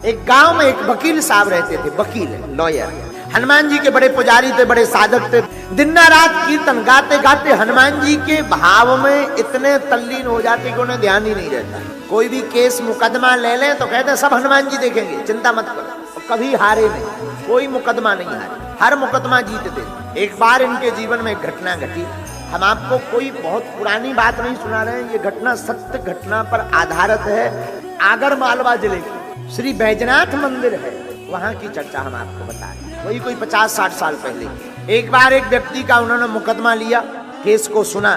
एक गांव में एक वकील साहब रहते थे, वकील लॉयर। हनुमान जी के बड़े पुजारी थे, बड़े साधक थे। दिन रात कीर्तन गाते गाते हनुमान जी के भाव में इतने तल्लीन हो जाते कि उन्हें ध्यान ही नहीं रहता। कोई भी केस मुकदमा ले लें तो कहते सब हनुमान जी देखेंगे, चिंता मत करो। और कभी हारे नहीं, कोई मुकदमा नहीं हारे, हर मुकदमा जीतते। एक बार इनके जीवन में एक घटना घटी। हम आपको कोई बहुत पुरानी बात नहीं सुना रहे हैं, ये घटना सत्य घटना पर आधारित है। आगर मालवा जिले की श्री बैजनाथ मंदिर है, वहां की चर्चा हम आपको बता रहे हैं। वही कोई 50-60 साल पहले एक बार एक व्यक्ति का उन्होंने मुकदमा लिया, केस को सुना,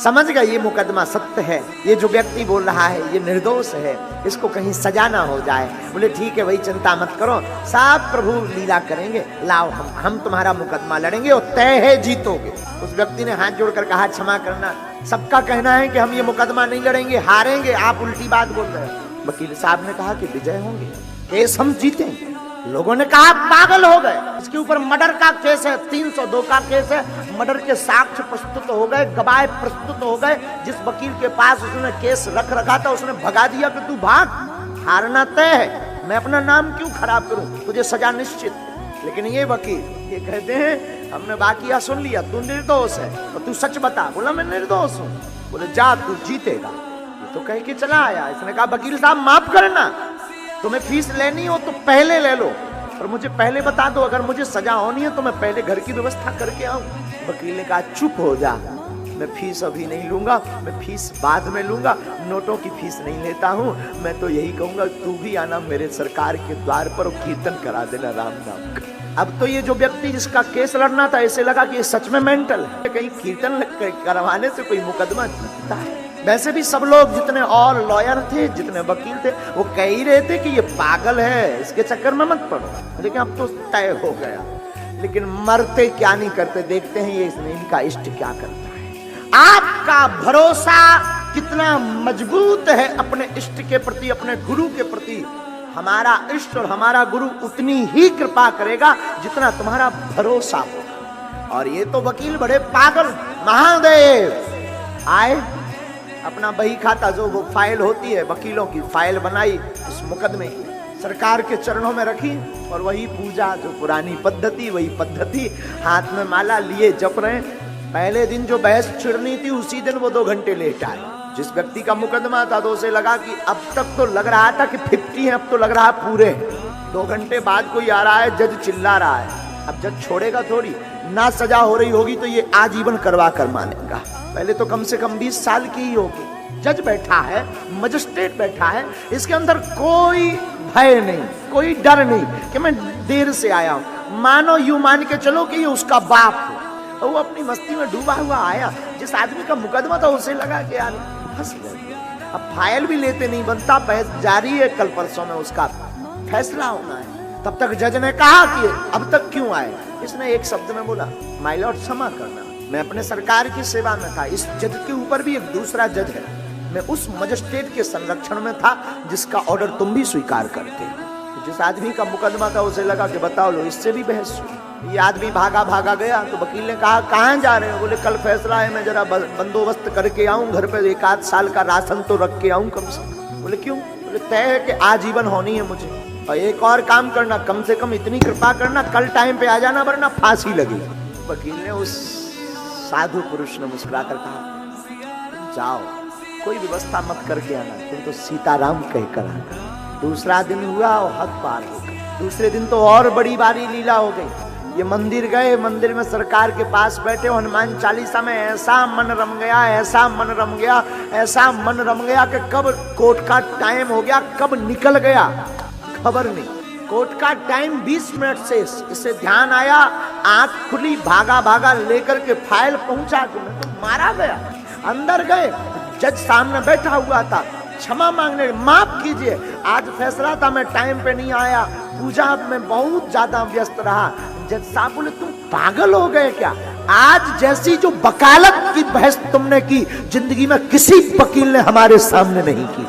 समझ गए ये मुकदमा सत्य है, ये जो व्यक्ति बोल रहा है ये निर्दोष है, इसको कहीं सजा ना हो जाए। बोले ठीक है भाई, चिंता मत करो, सब प्रभु लीला करेंगे, लाओ हम तुम्हारा मुकदमा लड़ेंगे और तय है जीतोगे। उस व्यक्ति ने हाथ जोड़कर कहा क्षमा करना, सबका कहना है कि हम ये मुकदमा नहीं लड़ेंगे, हारेंगे, आप उल्टी बात बोल रहे हैं। वकील साहब ने कहा कि विजय होंगे, केस हम जीतेंगे। लोगों ने कहा पागल हो गए, इसके ऊपर मर्डर का केस है, 302 का केस है, मर्डर के साक्ष्य प्रस्तुत हो गए, गवाह प्रस्तुत हो गए। जिस वकील के पास उसने केस रख रखा था उसने भगा दिया कि तू भाग, हारना तय है, मैं अपना नाम क्यों खराब करूं, तुझे सजा निश्चित। लेकिन ये वकील ये कहते हैं हमने बाकिया सुन लिया, तू निर्दोष है और तू सच बता। बोला मैं निर्दोष हूं। बोले जा तू जीतेगा। ये तो कह के चला आया। इसने कहा वकील साहब माफ करना, तुम्हें फीस लेनी हो तो पहले ले लो, और मुझे पहले बता दो, अगर मुझे सजा होनी है तो मैं पहले घर की व्यवस्था करके आऊं। वकील ने कहा चुप हो जा, मैं फीस अभी नहीं लूंगा, मैं फीस बाद में लूंगा, नोटों की फीस नहीं लेता हूं। मैं तो यही कहूंगा तू भी आना मेरे सरकार के द्वार पर और कीर्तन करा देना राम नाम का। अब तो ये जो व्यक्ति जिसका केस लड़ना था, ऐसे लगा कि ये सच में मेंटल है, कहीं कीर्तन करवाने से कोई मुकदमा जीतता है। वैसे भी सब लोग जितने और लॉयर थे, जितने वकील थे, वो कह ही रहे थे कि ये पागल है, इसके चक्कर में मत पड़ो। लेकिन अब तो तय हो गया। लेकिन मरते क्या नहीं करते, देखते हैं ये इनका इष्ट क्या करता है। आपका भरोसा कितना मजबूत है अपने इष्ट के प्रति, अपने गुरु के प्रति। हमारा इष्ट और हमारा गुरु उतनी ही कृपा करेगा जितना तुम्हारा भरोसा हो। और ये तो वकील बड़े पागल, महादेव आए, अपना बही खाता जो वो फाइल होती है वकीलों की, फाइल बनाई उस मुकदमे की, सरकार के चरणों में रखी, और वही पूजा जो पुरानी पद्धति, वही पद्धति, हाथ में माला लिए जप रहे। पहले दिन जो बहस छिड़नी थी उसी दिन वो 2 घंटे लेट आए। जिस व्यक्ति का मुकदमा था तो उसे लगा कि अब तक तो लग रहा था कि 50 है, अब तो लग रहा पूरे। 2 घंटे बाद कोई आ रहा है, जज चिल्ला रहा है। अब जज छोड़ेगा थोड़ी ना, सजा हो रही होगी तो ये आजीवन करवा कर मानेगा। पहले तो कम से कम 20 साल की ही होगी। जज बैठा है, मजिस्ट्रेट बैठा है, इसके अंदर कोई भय नहीं, कोई डर नहीं कि मैं देर से आया हूं। मानो यूं मान के चलो कि ये उसका बाप है, और वो अपनी मस्ती में डूबा हुआ आया। जिस आदमी का मुकदमा था उसे लगा कि यार फंस गए, अब फाइल भी लेते नहीं बनता, बहस जारी है, कल परसों में उसका फैसला होना है। तब तक जज ने कहा कि अब तक क्यों आए। इसने एक शब्द में बोला माय लॉर्ड क्षमा करना, मैं अपने सरकार की सेवा में था, इस जज के ऊपर भी एक दूसरा जज है, मैं उस मजिस्ट्रेट के संरक्षण में था जिसका ऑर्डर तुम भी स्वीकार करते। तो जिस आदमी का मुकदमा था उसे लगा कि बताओ लो इससे भी बहस हुई। ये आदमी भागा भागा गया तो वकील ने कहा कहाँ जा रहे हो। बोले कल फैसला है, मैं जरा बंदोबस्त करके आऊं, घर पे 1-8 साल का राशन तो रख के आऊं कम से कम। बोले क्यों। बोले तय है कि आजीवन होनी है मुझे, और एक और काम करना, कम से कम इतनी कृपा करना, कल टाइम पे आ जाना वरना फांसी लगी। वकील ने उस साधु पुरुष ने मुस्कुराकर कहा जाओ, कोई व्यवस्था मत करके आना, तुम तो सीताराम कहकर आना। दूसरा दिन हुआ और हद पार हो गई। दूसरे दिन तो और बड़ी बारी लीला हो गई। ये मंदिर गए, मंदिर में सरकार के पास बैठे, हनुमान चालीसा में ऐसा मन रम गया, ऐसा मन रम गया, ऐसा मन रम गया कि कब कोर्ट का टाइम हो गया, कब निकल गया खबर नहीं। कोर्ट का टाइम 20 मिनट से, इसे ध्यान आया, आंख खुली, भागा भागा लेकर के फाइल पहुंचा कि मैं तो मारा गया। अंदर गए, जज सामने बैठा हुआ था, क्षमा मांगने, माफ कीजिए आज फैसला था, मैं टाइम पे नहीं आया, पूजा में बहुत ज्यादा व्यस्त रहा। जज साहब बोले तुम पागल हो गए क्या, आज जैसी जो वकालत की बहस तुमने की जिंदगी में किसी वकील ने हमारे सामने नहीं की।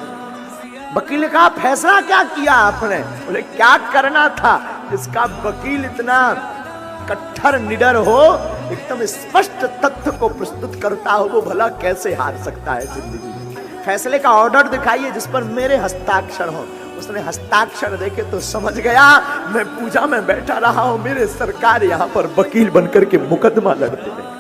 वकील ने कहा फैसला क्या किया आपने। बोले क्या करना था, जिसका वकील इतना कट्टर निडर हो, एकदम स्पष्ट तथ्य को प्रस्तुत करता हो, वो भला कैसे हार सकता है जिंदगी में। फैसले का ऑर्डर दिखाइए जिस पर मेरे हस्ताक्षर हो। उसने हस्ताक्षर देखे तो समझ गया मैं पूजा में बैठा रहा हूं, मेरे सरकार यहां पर वकील बनकर के मुकदमा लड़ते हैं।